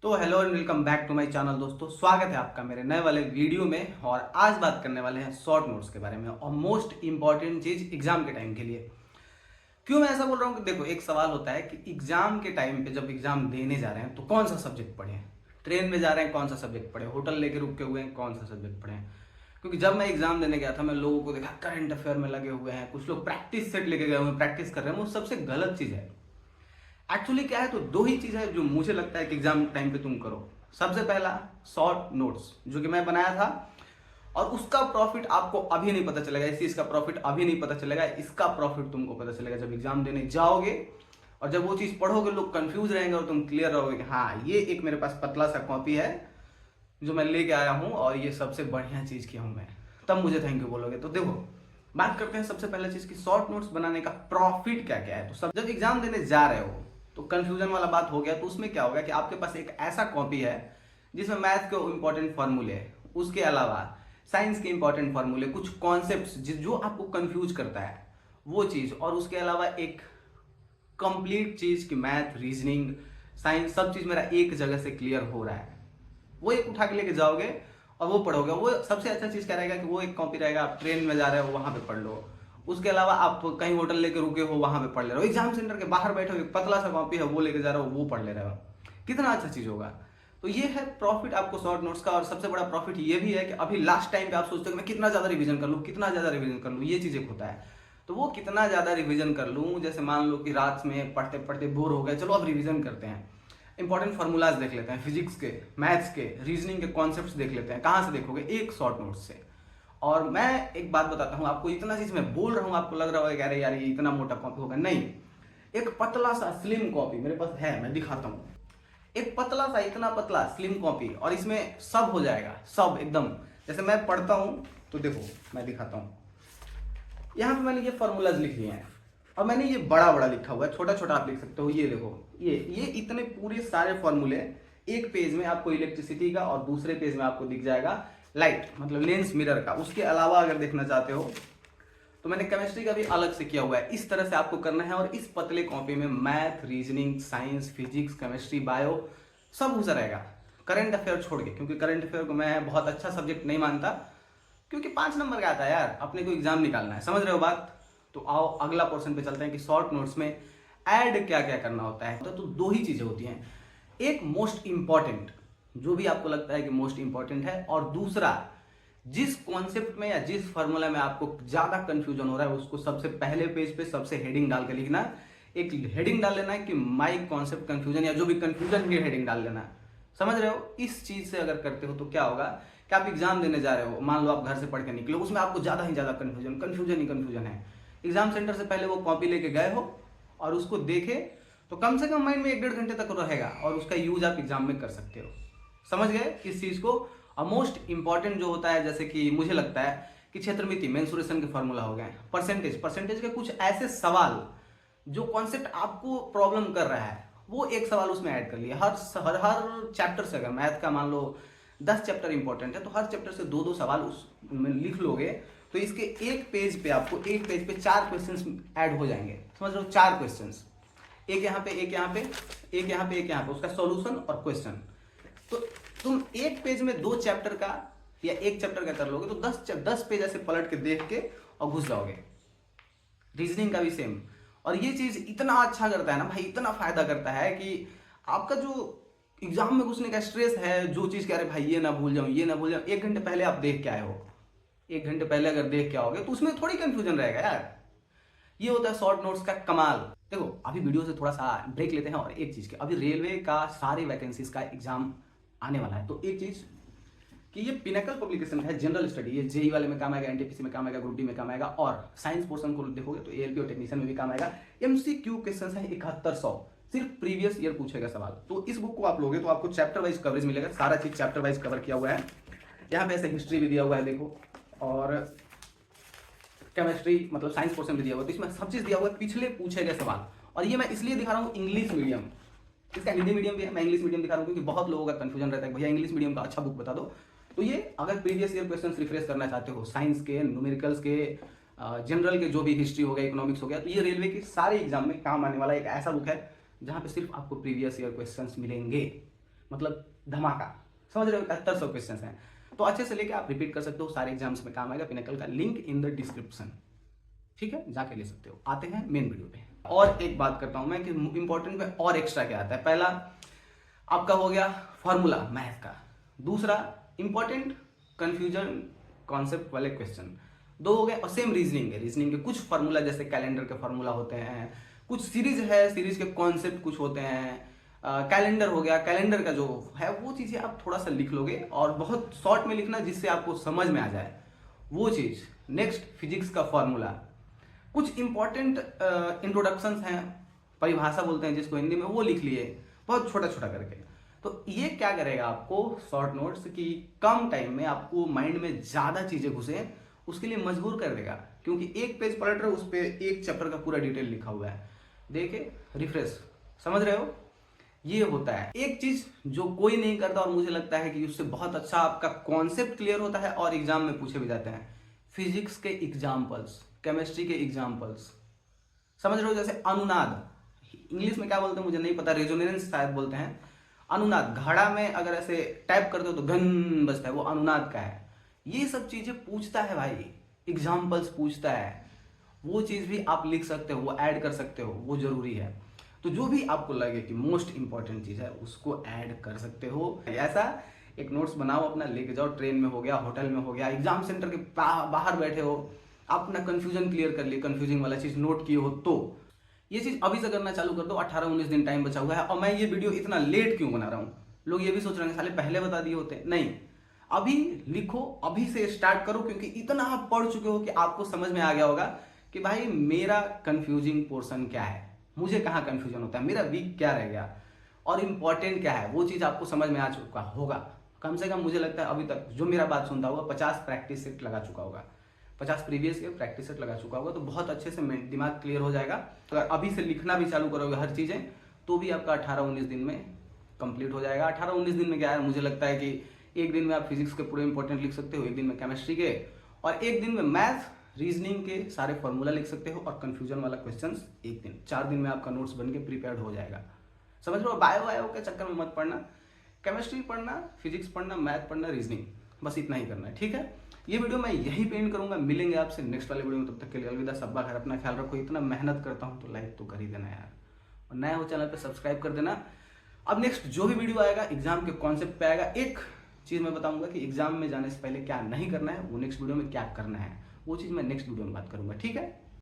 तो hello and welcome back to my channel दोस्तों। स्वागत है आपका मेरे नए वाले वीडियो में। और आज बात करने वाले हैं शॉर्ट नोट्स के बारे में और मोस्ट इंपॉर्टेंट चीज एग्जाम के टाइम के लिए। क्यों मैं ऐसा बोल रहा हूँ कि देखो, एक सवाल होता है कि एग्जाम के टाइम पे जब एग्जाम देने जा रहे हैं तो कौन सा सब्जेक्ट पढ़ें। ट्रेन में जा रहे हैं कौन सा सब्जेक्ट पढ़े, होटल लेके रुके हुए हैं कौन सा सब्जेक्ट पढ़े। क्योंकि जब मैं एग्जाम देने गया था मैं लोगों को देखा करंट अफेयर में लगे हुए हैं, कुछ लोग प्रैक्टिस सेट लेके गए हुए हैं, प्रैक्टिस कर रहे हैं। वो सबसे गलत चीज है। एक्चुअली क्या है, तो दो ही चीज है जो मुझे लगता है कि एग्जाम टाइम पे तुम करो। सबसे पहला, शॉर्ट नोट्स जो कि मैं बनाया था, और उसका प्रॉफिट आपको अभी नहीं पता चलेगा। इस चीज का प्रॉफिट अभी नहीं पता चलेगा, इसका प्रॉफिट तुमको पता चलेगा जब एग्जाम देने जाओगे। और जब वो चीज पढ़ोगे लोग कंफ्यूज रहेंगे और तुम क्लियर रहोगे कि हाँ, ये एक मेरे पास पतला सा कॉपी है जो मैं लेके आया हूँ और ये सबसे बढ़िया चीज किया हूँ मैं, तब मुझे थैंक यू बोलोगे। तो देखो, बात करते हैं सबसे पहले चीज की शॉर्ट नोट्स बनाने का प्रॉफिट क्या क्या है। तो सब जब एग्जाम देने जा रहे हो तो कंफ्यूजन वाला बात हो गया, तो उसमें क्या होगा कि आपके पास एक ऐसा कॉपी है जिसमें मैथ के इंपॉर्टेंट फॉर्मूले, उसके अलावा साइंस के इंपॉर्टेंट फॉर्मूले, कुछ कॉन्सेप्ट्स जो आपको कंफ्यूज करता है वो चीज, और उसके अलावा एक कंप्लीट चीज की मैथ, रीजनिंग, साइंस, सब चीज मेरा एक जगह से क्लियर हो रहा है। वो एक उठा के लेके जाओगे और वो पढ़ोगे। वो सबसे अच्छा चीज क्या रहेगा कि वो एक कॉपी रहेगा, आप ट्रेन में जा रहे हो वहां पे पढ़ लो। उसके अलावा आप कहीं होटल लेके रुके हो वहां पे पढ़ ले रहे हो। एग्जाम सेंटर के बाहर बैठे हो, एक पतला सा कॉपी है वो लेके जा रहे हो, वो पढ़ ले रहे हो। कितना अच्छा चीज होगा। तो ये है प्रॉफिट आपको शॉर्ट नोट्स का। और सबसे बड़ा प्रॉफिट ये भी है कि अभी लास्ट टाइम पे आप सोचते हो कि मैं कितना ज्यादा रिवीजन कर लूँ, कितना ज्यादा रिवीजन कर लूँ, ये चीज एक होता है। तो वो कितना ज्यादा रिवीजन कर लूँ, जैसे मान लो कि रात में पढ़ते पढ़ते बोर हो गए, चलो अब रिवीजन करते हैं, इंपॉर्टेंट फॉर्मूलाज देख लेते हैं, फिजिक्स के, मैथ्स के, रीजनिंग के कॉन्सेप्ट्स देख लेते हैं। कहाँ से देखोगे? एक शॉर्ट नोट से। और मैं एक बात बताता हूँ आपको, इतना चीज मैं बोल रहा हूँ आपको लग रहा होगा कि अरे यार ये इतना मोटा कॉपी होगा, नहीं। एक पतला सा स्लिम कॉपी मेरे पास है, मैं दिखाता हूँ। एक पतला सा, इतना पतला स्लिम कॉपी, और इसमें सब हो जाएगा, सब एकदम। जैसे मैं पढ़ता हूँ तो देखो मैं दिखाता हूँ। यहाँ पे मैंने ये फॉर्मूलाज लिख लिए हैं और मैंने ये बड़ा बड़ा लिखा हुआ है, छोटा छोटा आप लिख सकते हो। ये देखो, ये इतने पूरे सारे फॉर्मूले एक पेज में आपको इलेक्ट्रिसिटी का, और दूसरे पेज में आपको दिख जाएगा लाइट, मतलब लेंस मिरर का। उसके अलावा अगर देखना चाहते हो तो मैंने केमिस्ट्री का भी अलग से किया हुआ है। इस तरह से आपको करना है। और इस पतले कॉपी में math, reasoning, science, physics, chemistry, bio सब घुसा रहेगा, करंट अफेयर छोड़ के। क्योंकि करंट अफेयर को मैं बहुत अच्छा सब्जेक्ट नहीं मानता, क्योंकि 5 नंबर का आता है यार, अपने को एग्जाम निकालना है। समझ रहे हो बात? तो आओ अगला पोर्शन पे चलते हैं कि शॉर्ट नोट्स में ऐड क्या क्या करना होता है। तो दो ही चीजें होती हैं, एक मोस्ट इंपॉर्टेंट, जो भी आपको लगता है कि मोस्ट इंपॉर्टेंट है, और दूसरा जिस कॉन्सेप्ट में या जिस फॉर्मूला में आपको ज्यादा कंफ्यूजन हो रहा है उसको सबसे पहले पेज पे सबसे हेडिंग डाल के लिखना। एक हेडिंग डाल लेना है कि माई कॉन्सेप्ट कंफ्यूजन, या जो भी कंफ्यूजन की हेडिंग डाल लेना। समझ रहे हो? इस चीज से अगर करते हो तो क्या होगा कि आप एग्जाम देने जा रहे हो, मान लो आप घर से पढ़ के निकले, उसमें आपको ज्यादा ही ज्यादा कंफ्यूजन ही कंफ्यूजन है। एग्जाम सेंटर से पहले वो कॉपी लेके गए हो और उसको देखे तो कम से कम माइंड में 1-1.5 घंटे तक रहेगा, और उसका यूज आप एग्जाम में कर सकते हो। समझ गए इस चीज को? और मोस्ट इंपॉर्टेंट जो होता है, जैसे कि मुझे लगता है कि क्षेत्रमिति, मेंसुरेशन के फॉर्मूला हो गए, परसेंटेज के कुछ ऐसे सवाल जो कॉन्सेप्ट आपको प्रॉब्लम कर रहा है, वो एक सवाल उसमें ऐड कर लिया। हर चैप्टर से, अगर मैथ का मान लो 10 चैप्टर इंपॉर्टेंट है तो हर चैप्टर से 2-2 सवाल उसमें लिख लोगे तो इसके एक पेज पे आपको, एक पेज पे 4 क्वेश्चंस ऐड हो जाएंगे। समझ रहे हो? 4 क्वेश्चंस, एक यहाँ पे, एक यहाँ पे, एक यहाँ पे, एक यहाँ पे, उसका सॉल्यूशन और क्वेश्चन। तो तुम एक पेज में 2 चैप्टर का या एक चैप्टर का कर लोगे तो 10 पेज ऐसे पलट के देख के और घुस जाओगे। रीजनिंग का भी सेम। और ये चीज इतना अच्छा करता है ना भाई, इतना फायदा करता है कि आपका जो एग्जाम में घुसने का स्ट्रेस है, जो चीज कह रहे भाई ये ना भूल जाऊं, ये ना भूल जाऊं, 1 घंटे पहले आप देख के आए हो, 1 घंटे पहले अगर देख के आओगे तो उसमें थोड़ी कंफ्यूजन रहेगा यार। ये होता है शॉर्ट नोट्स का कमाल। देखो, अभी वीडियो से थोड़ा सा ब्रेक लेते हैं, और एक चीज के, अभी रेलवे का सारे वैकेंसीज का एग्जाम आने वाला है। तो एक चीज कि ये पिनेकल पब्लिकेशन है, जनरल स्टडी, ये जेई वाले में काम आएगा, एनटीपीसी में काम आएगा, ग्रुप डी में काम आएगा, और साइंस पोर्शन को देखोगे तो एएलपी और टेक्नीशियन में भी काम आएगा। एमसीक्यू क्वेश्चन है 7100, सिर्फ प्रीवियस ईयर पूछेगा सवाल। तो इस बुक को आप लोगे तो आपको चैप्टर वाइज कवरेज मिलेगा, सारा चीज चैप्टर वाइज कवर किया हुआ है। यहाँ पे ऐसे हिस्ट्री भी दिया हुआ है देखो, और केमिस्ट्री मतलब साइंस पोर्शन भी दिया हुआ है, तो इसमें सब चीज दिया हुआ है, पिछले पूछे गए सवाल। और ये मैं इसलिए दिखा रहा हूँ इंग्लिश मीडियम, इसका हिंदी मीडियम भी है, मैं इंग्लिश मीडियम दिखा रहा हूँ क्योंकि बहुत लोगों का कंफ्यूजन रहता है भैया इंग्लिश मीडियम का अच्छा बुक बता दो। तो ये अगर प्रीवियस ईयर क्वेश्चंस रिफ्रेश करना चाहते हो, साइंस के, न्यूमेरिकल्स के, जनरल के, जो भी हिस्ट्री हो गया, इकोनॉमिक्स हो गया, तो ये रेलवे के सारे एग्जाम में काम आने वाला एक ऐसा बुक है जहाँ पे सिर्फ आपको प्रीवियस ईयर क्वेश्चंस मिलेंगे। मतलब धमाका, समझ रहे हो? 7100 क्वेश्चन हैं, तो अच्छे से लेके आप रिपीट कर सकते हो, सारे एग्जाम्स में काम आएगा। पिनेकल का लिंक इन द डिस्क्रिप्शन, ठीक है, जाके ले सकते हो। आते हैं मेन वीडियो पे। और एक बात करता हूं मैं कि इंपॉर्टेंट में और एक्स्ट्रा क्या आता है। पहला आपका हो गया फॉर्मूला मैथ का, दूसरा इंपॉर्टेंट कंफ्यूजन कॉन्सेप्ट वाले क्वेश्चन, दो हो गए। और सेम रीजनिंग के कुछ फार्मूला, जैसे कैलेंडर के फार्मूला होते हैं, कुछ सीरीज है, सीरीज के कॉन्सेप्ट कुछ होते हैं, कैलेंडर हो गया, कैलेंडर का जो है वो चीज़ें आप थोड़ा सा लिख लोगे और बहुत शॉर्ट में लिखना जिससे आपको समझ में आ जाए वो चीज़। नेक्स्ट फिजिक्स का फॉर्मूला, कुछ इंपॉर्टेंट इंट्रोडक्शंस हैं, परिभाषा बोलते हैं जिसको हिंदी में, वो लिख लिए बहुत छोटा छोटा करके। तो ये क्या करेगा आपको शॉर्ट नोट्स की कम टाइम में आपको माइंड में ज़्यादा चीज़ें घुसे, उसके लिए मजबूर कर देगा। क्योंकि एक पेज पलट रहे हो, उस पर एक चैप्टर का पूरा डिटेल लिखा हुआ है, देखे रिफ्रेश, समझ रहे हो? ये होता है एक चीज जो कोई नहीं करता और मुझे लगता है कि उससे बहुत अच्छा आपका कॉन्सेप्ट क्लियर होता है और एग्जाम में पूछे भी जाते हैं। फिजिक्स के एग्जाम्पल्स, केमिस्ट्री के एग्जाम्पल्स, समझ रहे हो? जैसे अनुनाद, इंग्लिश में क्या बोलते हैं मुझे नहीं पता, रेजोनेंस शायद बोलते हैं। अनुनाद, घड़ा में अगर ऐसे टाइप करते हो तो घन बजता है, वो अनुनाद का है। ये सब चीजें पूछता है भाई, एग्जाम्पल्स पूछता है, वो चीज भी आप लिख सकते हो, वो ऐड कर सकते हो, वो जरूरी है। तो जो भी आपको लगे कि मोस्ट इंपॉर्टेंट चीज है उसको ऐड कर सकते हो। ऐसा एक नोट्स बनाओ अपना, लेके जाओ, ट्रेन में हो गया, होटल में हो गया, एग्जाम सेंटर के बाहर बैठे हो, अपना कंफ्यूजन क्लियर कर लिए, कंफ्यूजिंग वाला चीज नोट किए हो, तो ये चीज अभी से करना चालू कर दो। 18-19 दिन टाइम बचा हुआ है। और मैं ये वीडियो इतना लेट क्यों बना रहा हूँ, लोग ये भी सोच रहे हैं साले पहले बता दिए होते। नहीं, अभी लिखो, अभी से स्टार्ट करो, क्योंकि इतना आप पढ़ चुके हो कि आपको समझ में आ गया होगा कि भाई मेरा कंफ्यूजिंग पोर्शन क्या है, मुझे कहाँ कंफ्यूजन होता है, मेरा वीक क्या रह गया और इंपॉर्टेंट क्या है, वो चीज़ आपको समझ में आ चुका होगा। कम से कम मुझे लगता है अभी तक जो मेरा बात सुनता होगा 50 प्रैक्टिस सेट लगा चुका होगा, 50 प्रीवियस ईयर प्रैक्टिस सेट लगा चुका होगा, तो बहुत अच्छे से दिमाग क्लियर हो जाएगा। अगर अभी से लिखना भी चालू करोगे हर चीज़ें, तो भी आपका 18-19 दिन में कंप्लीट हो जाएगा। 18-19 दिन में क्या है, मुझे लगता है कि एक दिन में आप फिजिक्स के पूरे इंपॉर्टेंट लिख सकते हो, एक दिन में केमिस्ट्री के, और एक दिन में मैथ रीजनिंग के सारे फॉर्मूला लिख सकते हो, और कंफ्यूजन वाला क्वेश्चंस एक दिन, 4 दिन में आपका नोट्स बन के प्रिपेयर्ड हो जाएगा। समझ लो? बायो के चक्कर में मत पढ़ना, केमिस्ट्री पढ़ना, फिजिक्स पढ़ना, मैथ पढ़ना, रीजनिंग, बस इतना ही करना है, ठीक है? ये वीडियो मैं यहीं पे एंड करूंगा, मिलेंगे आपसे नेक्स्ट वाले वीडियो में। तब तक के लिए अलविदा, सब्बा खैर, अपना ख्याल रखो। इतना मेहनत करता हूँ तो लाइक तो कर ही देना यार, और नया हो चैनल पे सब्सक्राइब कर देना। अब नेक्स्ट जो भी वीडियो आएगा एग्जाम के कॉन्सेप्ट पे आएगा। एक चीज मैं बताऊंगा कि एग्जाम में जाने से पहले क्या नहीं करना है, वो नेक्स्ट वीडियो में क्या करना है, वो चीज मैं नेक्स्ट वीडियो में बात करूंगा, ठीक है?